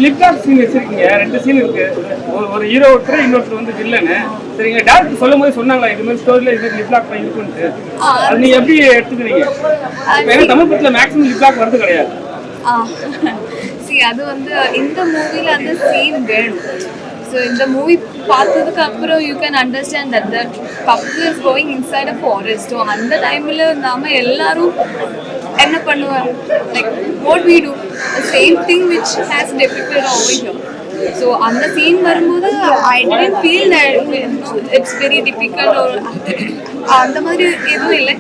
லிப்டாக் scene வச்சிருக்கீங்க, 2 scene இருக்கு. ஒரு ஹீரோ ஒருத்தர், இன்னொருத்தர் வந்து வில்லனு. சரிங்க, டேரக்டர் சொல்லும் போது சொன்னாங்களா இது மாதிரி ஸ்டோரியில இது லிப்டாக் இருக்குன்ட்டு? அது நீங்க எப்படி எடுத்துக்கிறீங்க? ஏன்னா தமிழ் படத்துல மேக்ஸிமம் லிப்டாக் வரது கிடையாது. அது வந்து இந்த மூவில அந்த சீன் வேணும். ஸோ இந்த மூவி பார்த்ததுக்கு அப்புறம் you can understand that the couple is going inside a forest. So அந்த டைமில் நாம எல்லாரும் என்ன பண்ணுவாங்க, like what we do same thing which has depicted over here. So அந்த சீன் வரும்போது I didn't feel that it's very difficult அந்த மாதிரி எதுவும் இல்லை.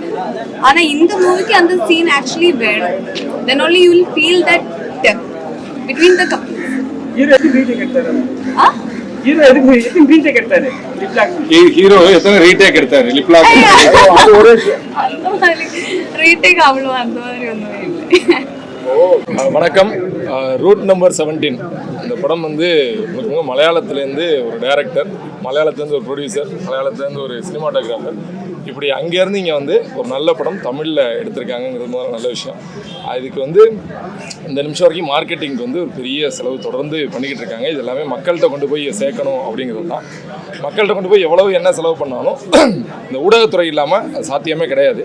ஆனால் இந்த மூவிக்கு அந்த சீன் ஆக்சுவலி வேணும். தென் only you will feel that depth between the couple. Hero எதுக்கு ரீடேக் எடுத்தாரு? ஹீரோ எத்தனை ரீடேக் எடுத்தாரு லிப்லாக்? அது ஒரு அந்த மாதிரி ரீடேக் அவ்வளோ அந்த மாதிரி ஒன்றும் இல்லை. வணக்கம். ரூட் நம்பர் 17 இந்த படம் வந்து மலையாளத்துலேருந்து ஒரு டைரக்டர், மலையாளத்துலேருந்து ஒரு ப்ரொடியூசர், மலையாளத்துலேருந்து ஒரு சினிமாட்டோகிராஃபர், இப்படி அங்கேருந்து இங்கே வந்து ஒரு நல்ல படம் தமிழில் எடுத்திருக்காங்கிறது மாதிரி நல்ல விஷயம். இதுக்கு வந்து இந்த நிமிஷம் வரைக்கும் மார்க்கெட்டிங்க்கு வந்து ஒரு பெரிய செலவு தொடர்ந்து பண்ணிக்கிட்டு இருக்காங்க. இது எல்லாமே மக்கள்கிட்ட கொண்டு போய் சேர்க்கணும் அப்படிங்கிறது தான். மக்கள்கிட்ட கொண்டு போய் எவ்வளவு என்ன செலவு பண்ணாலும் இந்த ஊடகத்துறை இல்லாமல் அது சாத்தியமே கிடையாது.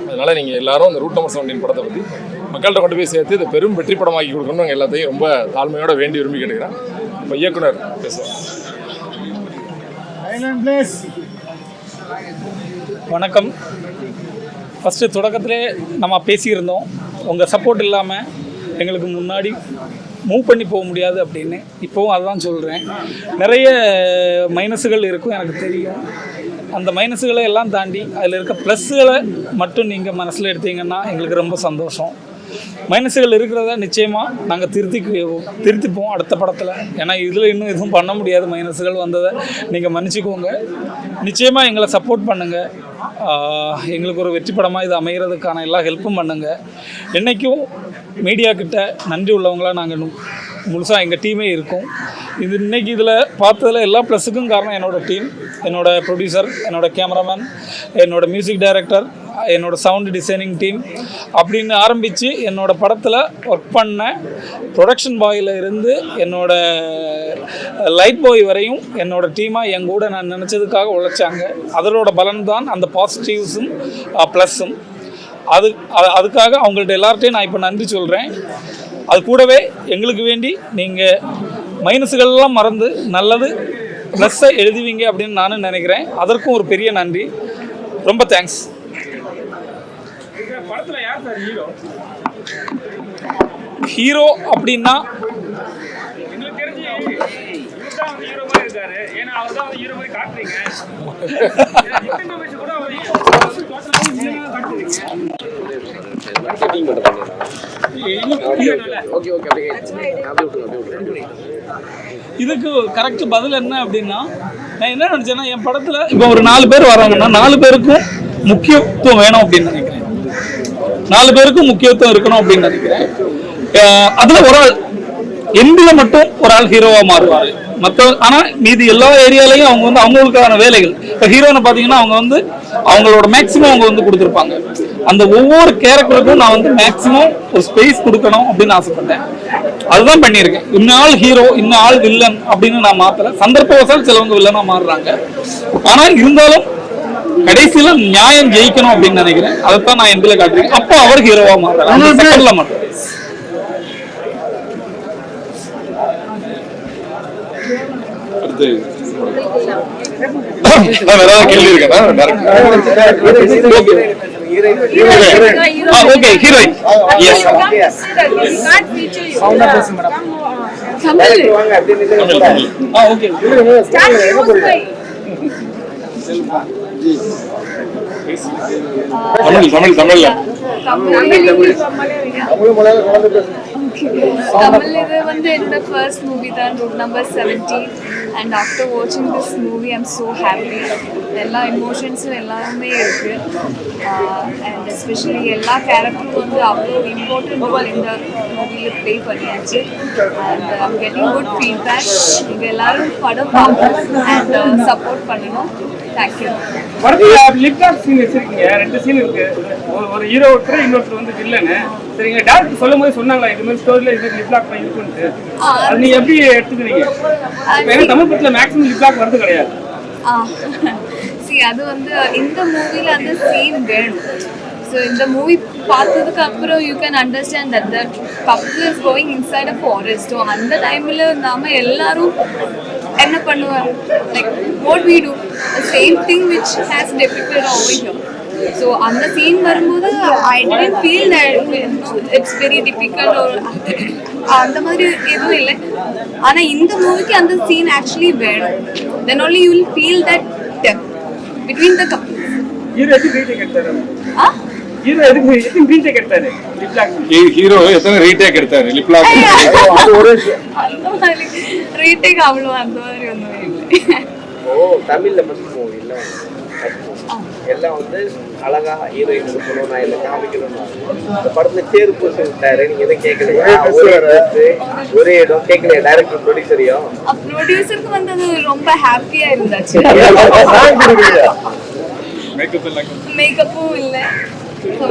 அதனால் நீங்கள் எல்லாரும் இந்த ரூட் நம்பர் 17 படத்தை பற்றி மக்கள்கிட்ட கொண்டு போய் சேர்த்து இதை பெரும் வெற்றி படமாக்கி கொடுக்கணும் எல்லாத்தையும் ரொம்ப தாழ்மையோட வேண்டி விரும்பி கேட்டுக்கிறேன். இப்போ இயக்குனர் பேசுவார். வணக்கம். ஃபஸ்ட்டு தொடக்கத்திலே நம்ம பேசியிருந்தோம், உங்கள் சப்போர்ட் இல்லாமல் எங்களுக்கு முன்னாடி மூவ் பண்ணி போக முடியாது அப்படின்னு. இப்போவும் அதுதான் சொல்கிறேன். நிறைய மைனஸுகள் இருக்கும் எனக்கு தெரியும். அந்த மைனஸுகளை எல்லாம் தாண்டி அதில் இருக்க ப்ளஸ்ஸுகளை மட்டும் நீங்கள் மனசில் எடுத்தீங்கன்னா எங்களுக்கு ரொம்ப சந்தோஷம். மைனஸுகள் இருக்கிறத நிச்சயமாக நாங்கள் திருத்திப்போம் அடுத்த படத்தில். ஏன்னா இதில் இன்னும் எதுவும் பண்ண முடியாது. மைனஸுகள் வந்ததை நீங்கள் மன்னிச்சிக்கோங்க. நிச்சயமாக எங்களை சப்போர்ட் பண்ணுங்கள். எங்களுக்கு ஒரு வெற்றி படமாக இது அமைகிறதுக்கான எல்லா ஹெல்ப்பும் பண்ணுங்கள். என்றைக்கும் மீடியாக்கிட்ட நன்றி உள்ளவங்களாக நாங்கள் முழுசாக எங்கள் டீமே இருக்கும். இது இன்றைக்கி இதில் பார்த்ததில் எல்லா ப்ளஸுக்கும் காரணம் என்னோடய டீம், என்னோடய ப்ரொடியூசர், என்னோடய கேமராமேன், என்னோடய மியூசிக் டைரக்டர், என்னோடய சவுண்டு டிசைனிங் டீம் அப்படின்னு ஆரம்பித்து என்னோடய படத்தில் ஒர்க் பண்ண ப்ரொடக்ஷன் பாயில் இருந்து என்னோடய லைட் பாய் வரையும் என்னோடய டீமாக என் கூட நான் நினச்சதுக்காக உழைச்சாங்க. அதனோட பலன் தான் அந்த பாசிட்டிவ்ஸும் ப்ளஸ்ஸும். அதுக்காக அவங்கள்ட்ட எல்லார்ட்டையும் நான் இப்போ நன்றி சொல்கிறேன். அது கூடவே எங்களுக்கு வேண்டி நீங்கள் மைனஸுகள்லாம் மறந்து நல்லது ப்ளஸ்ஸை எழுதுவீங்க அப்படின்னு நானும் நினைக்கிறேன். அதற்கும் ஒரு பெரிய நன்றி. ரொம்ப தேங்க்ஸ். ஹீரோ அப்படின்னா இதுக்கு கரெக்ட் பதில் என்ன அப்படின்னா, நான் என்ன நினைச்சேன்னா என் படத்துல இப்போ ஒரு 4 பேர் வராங்கன்னா 4 பேருக்கும் முக்கியத்துவம் வேணும் அப்படின்னு நினைக்கிறேன். 4 பேருக்கும் முக்கியத்துவம் இருக்கணும் அப்படின்னு நினைக்கிறேன். அதுல ஒரு ஆள் எண்டில் மட்டும் ஒரு ஆள் ஹீரோவா மாறுவாரு. ஆனால் மீதி எல்லா ஏரியாலையும் அவங்க வந்து அவங்களுக்கான வேலைகள். இப்போ ஹீரோனை பார்த்தீங்கன்னா அவங்க வந்து அவங்களோட மேக்சிமம் அவங்க வந்து கொடுத்துருப்பாங்க. அந்த ஒவ்வொரு கேரக்டருக்கும் நான் வந்து மேக்சிமம் ஒரு ஸ்பேஸ் கொடுக்கணும் அப்படின்னு ஆசைப்பட்டேன். அதுதான் பண்ணியிருக்கேன். இன்னும் ஆள் ஹீரோ, இன்னும் ஆள் வில்லன் அப்படின்னு நான் மாற்றல. சந்தர்ப்பவசால் சிலவங்க வில்லனா மாறுறாங்க. ஆனால் இருந்தாலும் கடைசியில நியாயம் ஜெயிக்கணும் அப்படின்னு நினைக்கிறேன். அதைத்தான் நான் எண்டில் காட்டுறேன். அப்போ அவர் ஹீரோவா மாறுறாங்க. மட்டும் கேள்வி இருக்கா? Okay, heroine. எஸ். ஓகே. தமிழ்ல Tamil இது வந்து என்னோட ஃபர்ஸ்ட் மூவி தான், ரூட் நம்பர் 17. அண்ட் ஆஃப்டர் வாட்சிங் this movie I'm so happy. எல்லா எமோஷன்ஸும் எல்லாமே இருக்குது. அண்ட் எஸ்பெஷலி எல்லா கேரக்டரும் வந்து அவ்வளோ இம்பார்ட்டன்ட் ரோல் இந்த மூவியில் ப்ளே பண்ணியாச்சு. And I'm getting good feedback. நீங்கள் எல்லோரும் படம் பார்க்கணும் அண்ட் சப்போர்ட் பண்ணணும். தேங்க்யூ. படத்துல லிப் லாக் சீன் வச்சிருக்கீங்க, 2 சீன் இருக்கு. ஒரு ஹீரோ ஒருத்தர், இன்னொருத்தர் வந்து வில்லனு. சரிங்க, டேரக்டர் சொல்லும் போது சொன்னாங்களா இது மாதிரி ஸ்டோரியில இது லிப் லாக் இருக்குன்ட்டு? அது நீங்க எப்படி எடுத்துக்கிறீங்க? ஏன்னா தமிழ் படத்துல மேக்ஸிமம் லிப் லாக் வரது கிடையாது. அது வந்து இந்த மூவில அந்த சீன் வேணும். ஸோ இந்த மூவி பார்த்ததுக்கு அப்புறம் you can understand that the couple is going inside a forest. So அந்த டைமில் நாம எல்லாரும் என்ன பண்ணுவாங்க, like what we do same thing which has depicted over here. So அந்த சீன் வரும்போது I didn't feel that it's very difficult ஒரு அந்த மாதிரி எதுவும் இல்லை. ஆனால் இந்த மூவிக்கு அந்த சீன் ஆக்சுவலி வேணும். தென் only you will feel that depth between the couples. Hero எதுக்கு ரீடேக் எடுத்தாரு? ஹீரோ எதுக்கு ரீடேக் எடுத்தாரு லிப் லாக்? ஹீரோ எத்தனை ரீடேக் எடுத்தாரு லிப் லாக்? அந்த மாதிரி ரீடேக் அவ்வளோ அந்த மாதிரி ஒன்றும் இல்லை. தமிழ்ல மட்டும் மூவி இல்லை, எல்லாம் வந்து அழகா ஹீரோயின் சொல்லணும், நான் இல்லை காமிக்கணும். இந்த படத்துல சேரு பூசிட்டாரு, நீங்க எதுவும் கேட்கலையா? ஒரே இடம் கேட்கலையா? டைரக்டர் ப்ரொடியூசரையும் ப்ரொடியூசருக்கு வந்து அது ரொம்ப ஹாப்பியா இருந்துச்சு. மேக்கப்பும் இல்லை,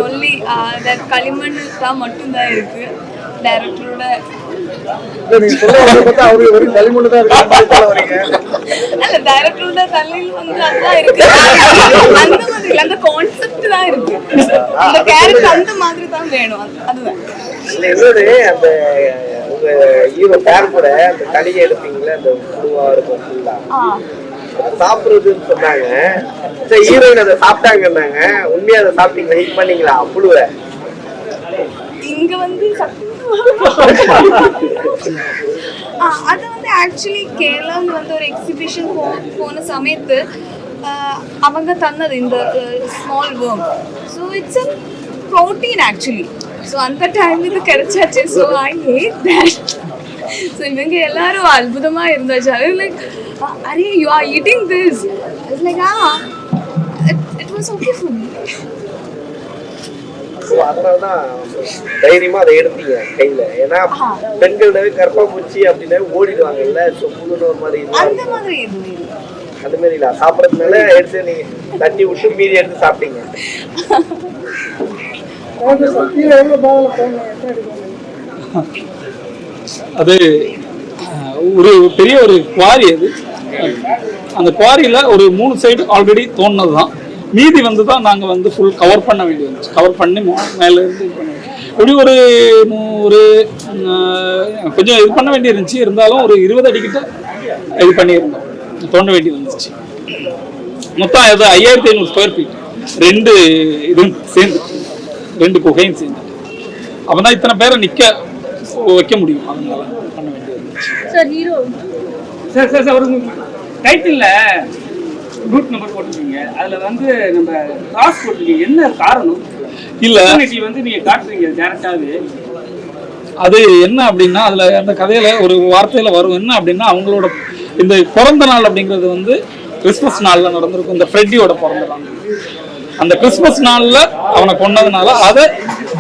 ஒன்லி தட் களிமண் தான் மட்டும்தான் இருக்கு. டைரக்டரோட அல்ல, டைரக்டரோட தலையில் வந்து அதான் இருக்கு. அந்த மாதிரி இல்லை, அந்த கான்செப்ட் தான் இருக்கு. அந்த கேரக்டர் அந்த மாதிரி தான் வேணும். அதுதான் இன்னொரு அந்த உங்க ஹீரோ பேர் கூட அந்த களியை எடுப்பீங்களே, அந்த புழுவா இருக்கும் ஃபுல்லா சாப்பிடுறதுன்னு சொன்னாங்க. ஹீரோயின் அதை சாப்பிட்டாங்கன்னாங்க. உண்மையா அதை சாப்பிட்டீங்களா? ஹிட் பண்ணீங்களா புழுவை? இங்க வந்து அது வந்து ஆக்சுவலி கேரளாவில் வந்து ஒரு எக்ஸிபிஷன் போன சமயத்து அவங்க தந்தது இந்த small worm. So it's a protein actually. So அந்த டைம் இது கிடைச்சாச்சு. So I hate that. So இவங்க எல்லாரும் அற்புதமாக இருந்தாச்சு. அது like are you are eating this. It's like it was okay for me. அதனாலதான் தைரியமா அதை எடுத்தீங்க கையில. ஏன்னா பெண்களோட கர்ப்பப்பூச்சி அப்படின்னா ஓடிடுவாங்கல்ல. புழுன்னு ஒரு மாதிரி அந்த மாதிரி எதுவும் இல்லை. அந்த மாதிரி இல்ல, சாப்பிடறதுனால எடுத்து நீ தட்டி விட்டு மீதி எடுத்து சாப்பிட்டீங்க. அது ஒரு பெரிய ஒரு குவாரி. அது அந்த குவாரியில ஒரு 3 சைடு ஆல்ரெடி தோணுனது தான். மீதி வந்து தான் நாங்கள் வந்து ஃபுல் கவர் பண்ண வேண்டியது இருந்துச்சு. கவர் பண்ணி மேலே இருந்து இப்படி ஒரு கொஞ்சம் இது பண்ண வேண்டியது இருந்துச்சு. இருந்தாலும் ஒரு 20 அடிக்கிட்ட இது பண்ணியிருந்தோம், தோண்ட வேண்டியது இருந்துச்சு. மொத்தம் அது 5500 ஸ்கொயர் ஃபீட், 2 இதுவும் சேர்ந்து, 2 குகையும் சேர்ந்து. அப்போ தான் இத்தனை பேரை நிற்க வைக்க முடியும். அதனால பண்ண வேண்டியது இருந்துச்சு. சார் ஹீரோ சார் ஒரு டைட்டில்ல ரூட் நம்பர் போட்டுருக்கீங்க, அதுல வந்து நம்ம காசு போட்டுருக்கீங்க, என்ன காரணம்? இல்ல வந்து நீங்க காட்டுறீங்க டைரக்டாவே. அது என்ன அப்படின்னா, அதுல அந்த கதையில ஒரு வார்த்தையில வரும் என்ன அப்படின்னா, அவங்களோட இந்த பிறந்த நாள் அப்படிங்கிறது வந்து கிறிஸ்மஸ் நாள்ல நடந்திருக்கும். இந்த ஃப்ரெட்டியோட பிறந்த நாள். அந்த கிறிஸ்மஸ் நாள்ல அவனை கொண்டதுனால அதை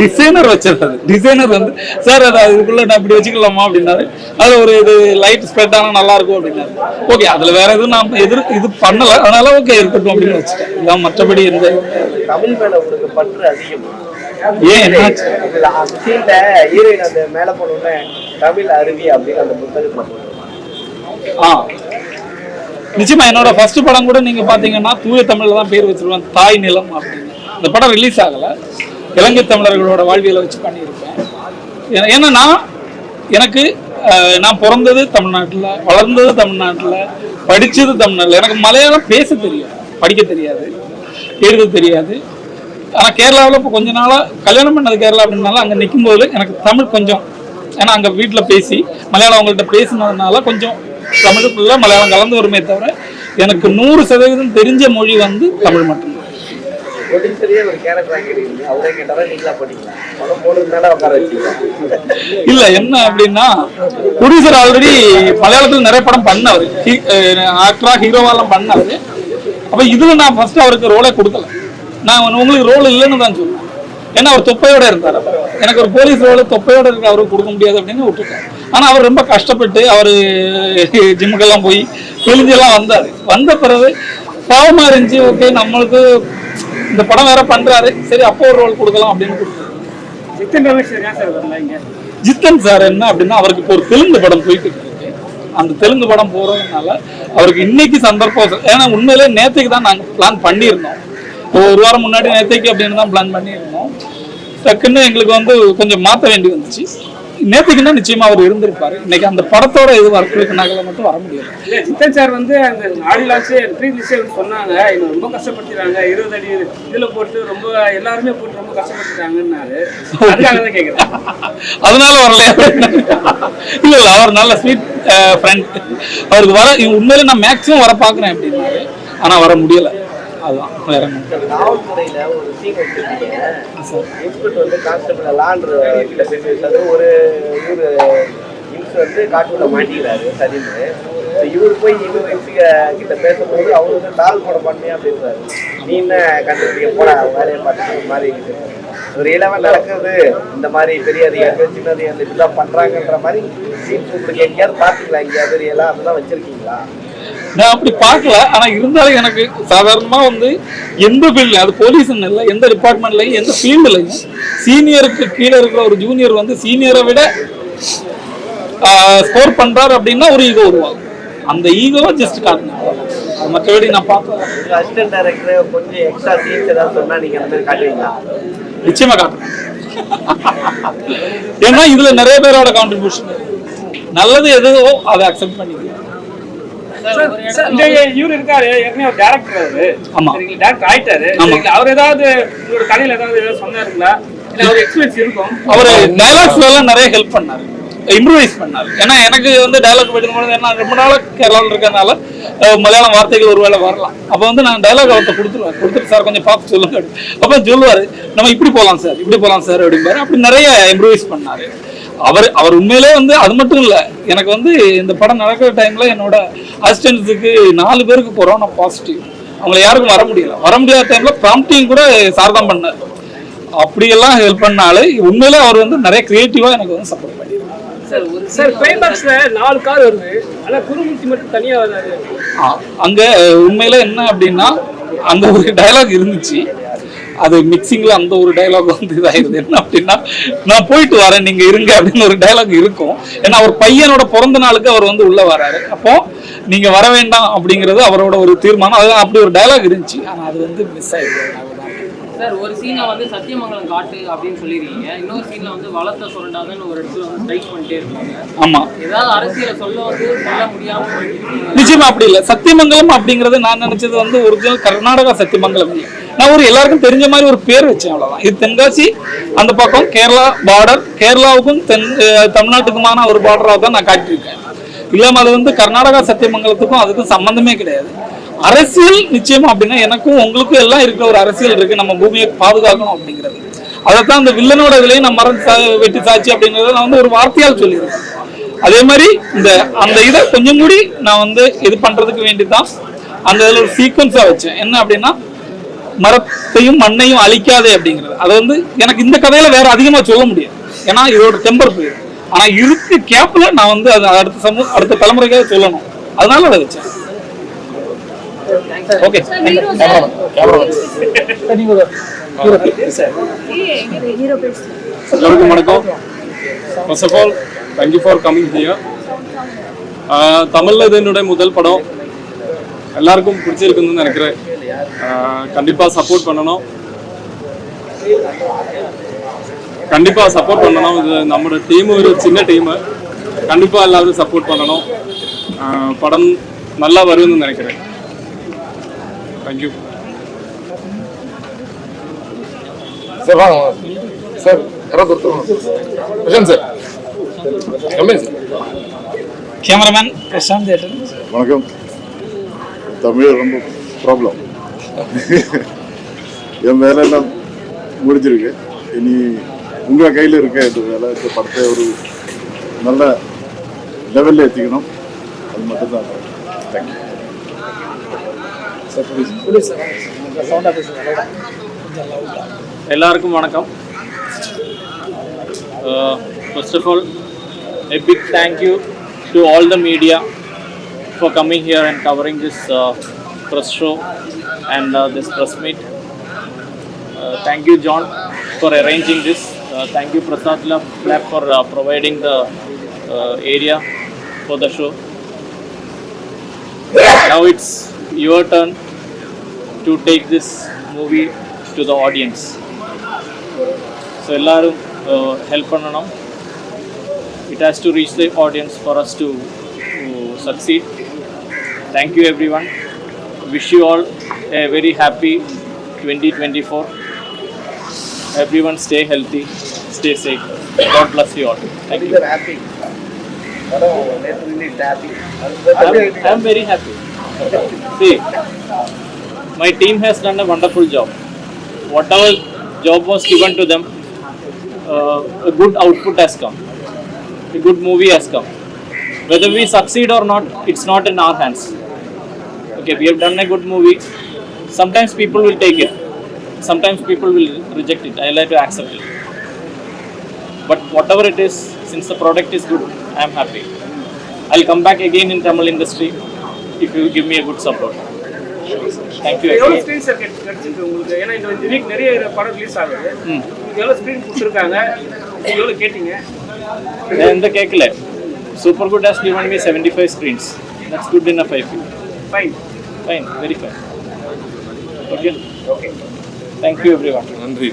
டிசைனர் வச்சிருந்தது. டிசைனர் வந்து சார் அதை அதுக்குள்ள நான் இப்படி வச்சுக்கலாமா அப்படின்னாரு. அதுல ஒரு இது லைட் ஸ்ப்ரெட் ஆனா நல்லா இருக்கும் அப்படின்னாரு. ஓகே, அதுல வேற எதுவும் நான் இது பண்ணல, அதனால ஓகே இருக்கட்டும் அப்படின்னு வச்சுட்டேன். இதான் மற்றபடி இருந்த தமிழ் மேல உங்களுக்கு பற்று அதிகமா? ஏன் என்னாச்சு? ஹீரோயின் அந்த மேல போனோடனே தமிழ் அருவி அப்படின்னு அந்த புத்தகத்துல நிச்சயமா என்னோட ஃபர்ஸ்ட் படம் கூட நீங்க பாத்தீங்கன்னா தூய தமிழ்ல தான் பேர் வச்சிருவேன், தாய் நிலம் அப்படின்னு. இந்த படம் ரிலீஸ் ஆகல, இலங்கை தமிழர்களோட வாழ்வியலை வச்சு பண்ணியிருப்பேன். ஏன்னா எனக்கு நான் பிறந்தது தமிழ்நாட்டில், வளர்ந்தது தமிழ்நாட்டில், படித்தது தமிழ்நாட்டில். எனக்கு மலையாளம் பேச தெரியும், படிக்க தெரியாது, எழுத தெரியாது. ஆனால் கேரளாவில் இப்போ கொஞ்ச நாளாக கல்யாணம் பண்ணது கேரளா அப்படின்னால அங்கே நிற்கும்போது எனக்கு தமிழ் கொஞ்சம், ஏன்னா அங்கே வீட்டில் பேசி மலையாளம் அவங்கள்ட்ட பேசினதுனால கொஞ்சம் தமிழுக்குள்ள மலையாளம் கலந்து வருமே தவிர எனக்கு 100% தெரிஞ்ச மொழி வந்து தமிழ் மட்டும்தான். இல்ல என்ன அப்படின்னா, ப்ரொடியூசர் ஆல்ரெடி மலையாளத்தில் நிறைய படம் பண்ணவர், ஆக்டரா ஹீரோவாலாம் பண்ணவர். அப்ப இதுல நான் ஃபர்ஸ்ட் அவருக்கு ரோலே கொடுக்கல. நான் உங்களுக்கு ரோல் இல்லைன்னு தான் சொல்லுவேன். ஏன்னா அவர் தொப்பையோட இருந்தார். எனக்கு ஒரு போலீஸ் ரோல் தொப்பையோட இருக்க அவருக்கு கொடுக்க முடியாது அப்படின்னு விட்டுட்டேன். ஆனா அவர் ரொம்ப கஷ்டப்பட்டு அவர் ஜிம்முக்கெல்லாம் போய் கிழிஞ்செல்லாம் வந்தார். வந்த பிறகு பாவமா இருந்துச்சு. ஓகே, நம்மளுக்கு இந்த படம் வேற பண்றாரு, சரி அப்போ ஒரு ரோல் கொடுக்கலாம் அப்படின்னு கொடுத்தாரு. ஜித்தன் ரமேஷ் ஏன் சார் வரல இங்க? ஜித்தன் சார் என்ன அப்படின்னா, அவருக்கு இப்போ ஒரு தெலுங்கு படம் போயிட்டு இருக்கு. அந்த தெலுங்கு படம் போறதுனால அவருக்கு இன்னைக்கு சந்தர்ப்பம். ஏன்னா உண்மையிலே நேற்றுக்கு தான் நாங்கள் பிளான் பண்ணியிருந்தோம். ஒரு வாரம் முன்னாடி நேற்றுக்கு அப்படின்னு தான் பிளான் பண்ணியிருந்தோம். டக்குன்னு எங்களுக்கு வந்து கொஞ்சம் மாற்ற வேண்டி வந்துச்சு. நேற்றுக்குன்னா நிச்சயமா அவர் இருந்திருப்பாரு. இன்னைக்கு அந்த படத்தோட இது வரக்குனால மட்டும் வர முடியாது. ஜித்தன் சார் வந்து அந்த ஆடிலாச்சு ப்ரீவியஸே சொன்னாங்க, இன்னும் ரொம்ப கஷ்டப்படுத்திடுறாங்க, 20 அடி இதுல போட்டு ரொம்ப எல்லாருமே போட்டு ரொம்ப கஷ்டப்படுத்திட்டாங்கன்னாரு. அதுக்காக தான் கேட்குறேன். அதனால வரலையா? இல்ல அவர் நல்ல ஸ்வீட் ஃப்ரெண்ட். அவருக்கு வர உண்மையில நான் மேக்ஸிமம் வர பாக்குறேன் அப்படின்னாரு, ஆனா வர முடியல. அதுதான் வேற காவல்துறையில ஒரு சீன் வச்சிருக்கீங்க. இன்ஸ்பெக்டர் வந்து கான்ஸ்டபிள் லாண்டர் கிட்ட பேசுறது, ஒரு இவரு இன்ஸ் வந்து காட்டுக்குள்ள மாட்டிக்கிறாரு சரின்னு. இவரு போய் இவரு கிட்ட பேசும்போது அவரு வந்து தாள் போட மாட்டேன் அப்படின்றாரு. நீ என்ன கண்டுபிடிக்க போட வேலையை பார்த்து மாதிரி ஒரு இளவன் நடக்குது, இந்த மாதிரி பெரிய அதிகாரிகள் சின்ன அதிகாரிகள் இப்படிதான் பண்றாங்கன்ற மாதிரி சீன் உங்களுக்கு எங்கேயாவது பாத்தீங்களா? எங்கேயாவது ரியலா அதெல்லாம் வச்சிருக்கீங்களா? நான் அப்படி பார்க்கல. ஆனா இருந்தாலும் எனக்கு சாதாரணமா வந்து எந்த ஃபீல்ட்ல, அது போலீஸ் இல்லை, எந்த டிபார்ட்மெண்ட்லையும் எந்த ஃபீல்டுலையும் சீனியருக்கு கீழே இருக்கிற ஒரு ஜூனியர் வந்து சீனியரை விட ஸ்கோர் பண்றாரு அப்படின்னா ஒரு ஈகோ உருவாகும். அந்த ஈகோவை ஜஸ்ட் காட்டணும். அது மற்றபடி நான் பார்க்கல. அசிஸ்டன்ட் டைரக்டர் கொஞ்சம் எக்ஸ்ட்ரா சீன்ஸ் ஏதாவது சொன்னா நீங்க அந்த மாதிரி காட்டுவீங்களா? நிச்சயமா காட்டுறேன். ஏன்னா இதுல நிறைய பேரோட கான்ட்ரிபியூஷன் நல்லது எதுவோ அதை அக்செப்ட் பண்ணிக்கலாம். இவரு இருக்காரு, ஏற்கனவே ஒரு டைரக்டர் அவரு. ஆமா, டைரக்டர் ஆயிட்டாரு. அவர் ஏதாவது உங்களோட கதையில ஏதாவது சொன்னாருங்களா? இல்ல ஒரு எக்ஸ்பீரியன்ஸ் இருக்கும். அவரு டைலாக்ஸ்ல எல்லாம் நிறைய ஹெல்ப் பண்ணாரு, இம்ப்ரூவைஸ் பண்ணாரு. ஏன்னா எனக்கு வந்து டைலாக் படிக்கும்போது என்ன ரொம்ப நாள் கேரளாவில் இருக்கிறதுனால மலையாளம் வார்த்தைகள் ஒருவேளை வரலாம். அப்போ வந்து நான் டைலாக் அவர்கிட்ட கொடுத்துட்டு சார் கொஞ்சம் பார்த்து சொல்லுங்க. அப்போ சொல்லுவார், நம்ம இப்படி போகலாம் சார், இப்படி போகலாம் சார் அப்படிம்பாரு. அப்படி நிறைய இம்ப்ரூவைஸ் பண்ணாரு. அவர் உண்மையிலே வந்து அது மட்டும் இல்லை, எனக்கு வந்து இந்த படம் நடக்கிற டைம்ல என்னோட அசிஸ்டன்ஸுக்கு 4 பேருக்கு கொரோனா பாசிட்டிவ். அவங்களை யாருக்கும் வர முடியாத டைம்ல ப்ராம்ப்டிங் கூட சார் தான் பண்ணார். அப்படியெல்லாம் ஹெல்ப் பண்ணாலே உண்மையிலே அவர் வந்து நிறைய கிரியேட்டிவா எனக்கு வந்து சப்போர்ட் பண்ணியிருக்காரு. சார் கிளைமாக்ஸ்ல 4 கார் வருது, ஆனா குருமூர்த்தி மட்டும் தனியா வராரு. அங்க உண்மையில என்ன அப்படின்னா, அந்த ஒரு டைலாக் இருந்துச்சு, அது மிக்சிங்ல அந்த ஒரு டைலாக் வந்து இதாயிருது. என்ன அப்படின்னா, நான் போயிட்டு வரேன் நீங்க இருங்க அப்படின்னு ஒரு டைலாக் இருக்கும். ஏன்னா அவர் பையனோட பிறந்த நாளுக்கு அவர் வந்து உள்ள வராரு. அப்போ நீங்க வர வேண்டாம் அப்படிங்கிறது அவரோட ஒரு தீர்மானம். அது அப்படி ஒரு டைலாக் இருந்துச்சு, ஆனா அது வந்து மிஸ் ஆயிடுது. சார் ஒரு சீனை வந்து சத்தியமங்கலம் காட்டு அப்படின்னு சொல்லிருக்கீங்க, இன்னொரு சீன்ல வந்து வளர்த்த சுரண்டாதன்னு ஒரு இடத்துல வந்து ஸ்ட்ரைக் பண்ணிட்டே இருப்பாங்க. ஆமா, ஏதாவது அரசியலை சொல்ல முடியாம நிச்சயமா அப்படி இல்லை. சத்தியமங்கலம் அப்படிங்கறது நான் நினைச்சது வந்து ஒரிஜினல் கர்நாடகா சத்தியமங்கலம் இல்லை. நான் ஒரு எல்லாருக்கும் தெரிஞ்ச மாதிரி ஒரு பேர் வச்சேன், அவ்வளவுதான். இது தென்காசி அந்த பக்கம் கேரளா பார்டர், கேரளாவுக்கும் தமிழ்நாட்டுக்குமான ஒரு பார்டராக தான் நான் காட்டியிருக்கேன். இல்லாம அது வந்து கர்நாடகா சத்தியமங்கலத்துக்கும் அதுக்கும் சம்பந்தமே கிடையாது. அரசியல் நிச்சயமா அப்படின்னா எனக்கும் உங்களுக்கும் எல்லாம் இருக்கிற ஒரு அரசியல் இருக்கு, நம்ம பூமியை பாதுகாக்கணும் அப்படிங்கிறது. அதைத்தான் அந்த வில்லனோட இதுலயும் நான் மரம் வெட்டி சாட்சி அப்படிங்கறத நான் வந்து ஒரு வார்த்தையால் சொல்லியிருக்கேன். அதே மாதிரி அந்த இதை கொஞ்சம் கூடி நான் வந்து இது பண்றதுக்கு வேண்டிதான் அந்த இதுல ஒரு சீக்வன்ஸா வச்சேன். என்ன அப்படின்னா, மரத்தையும் மண்ணையும் அழிக்காதே அப்படிங்கிறது. அது வந்து எனக்கு இந்த கதையில வேற அதிகமா சொல்ல முடியாது, ஏன்னா இதோட டெம்பர் போயிடும். ஆனா இருக்கு கேப்ல நான் வந்து அதை அடுத்த தலைமுறைக்காக சொல்லணும், அதனால அதை வச்சேன். ஓகே, எல்லாருக்கும் வணக்கம். First of all thank you for coming here. தமிழில் இது என்னுடைய முதல் படம், எல்லாருக்கும் பிடிச்சிருக்குன்னு நினைக்கிறேன். கண்டிப்பாக சப்போர்ட் பண்ணணும், இது நம்மளோட டீம் ஒரு சின்ன டீமு, கண்டிப்பாக எல்லாரும் சப்போர்ட் பண்ணணும். படம் நல்லா வரும்னு நினைக்கிறேன். Thank you sir. வாங்க சார், சார் கேமராமேன் பிரசாந்த். வணக்கம். தமிழ் ரொம்ப ப்ராப்ளம். என் வேலை எல்லாம் முடிஞ்சிருக்கு, இனி உங்கள் கையில் இருக்க இந்த வேலை. இந்த படத்தை ஒரு நல்ல லெவலில் ஏற்றிக்கணும், அது மட்டும்தான். தேங்க்யூ. எல்லாருக்கும் வணக்கம். First of all a big thank you to all the media for coming here and covering this press show and this press meet. Thank you, John, for arranging this. Thank you, Prasad Lab, for providing the area for the show. Now it's your turn to take this movie to the audience. So, ellarum help பண்ணனும். It has to reach the audience for us to succeed. Thank you, everyone. Wish you all a very happy 2024. Everyone stay healthy, stay safe. God bless you all. Thank you. They're happy. Really happy. I'm very happy. See, my team has done a wonderful job. Whatever job was given to them, a good output has come. A good movie has come. Whether we succeed or not, it's not in our hands. Okay, we have done a good movie. Sometimes people will take it. Sometimes people will reject it. I like to accept it. But whatever it is, since the product is good, I am happy. I'll come back again in Tamil industry if you give me a good support. Thank you. எவ்வளோ screen sir கிடைச்சிருக்கு உங்களுக்கு? ஏன்னா இந்த week நிறைய படம் release ஆகுது. உங்களுக்கு எவ்வளோ ஸ்க்ரீன் கொடுத்துருக்காங்க? எவ்வளோ கேட்டீங்க? இந்த கேட்கல. Super Good has given me 75 screens. That's good enough, I feel. Fine. Fine, very fine. Okay. Thank you, everyone. நன்றி.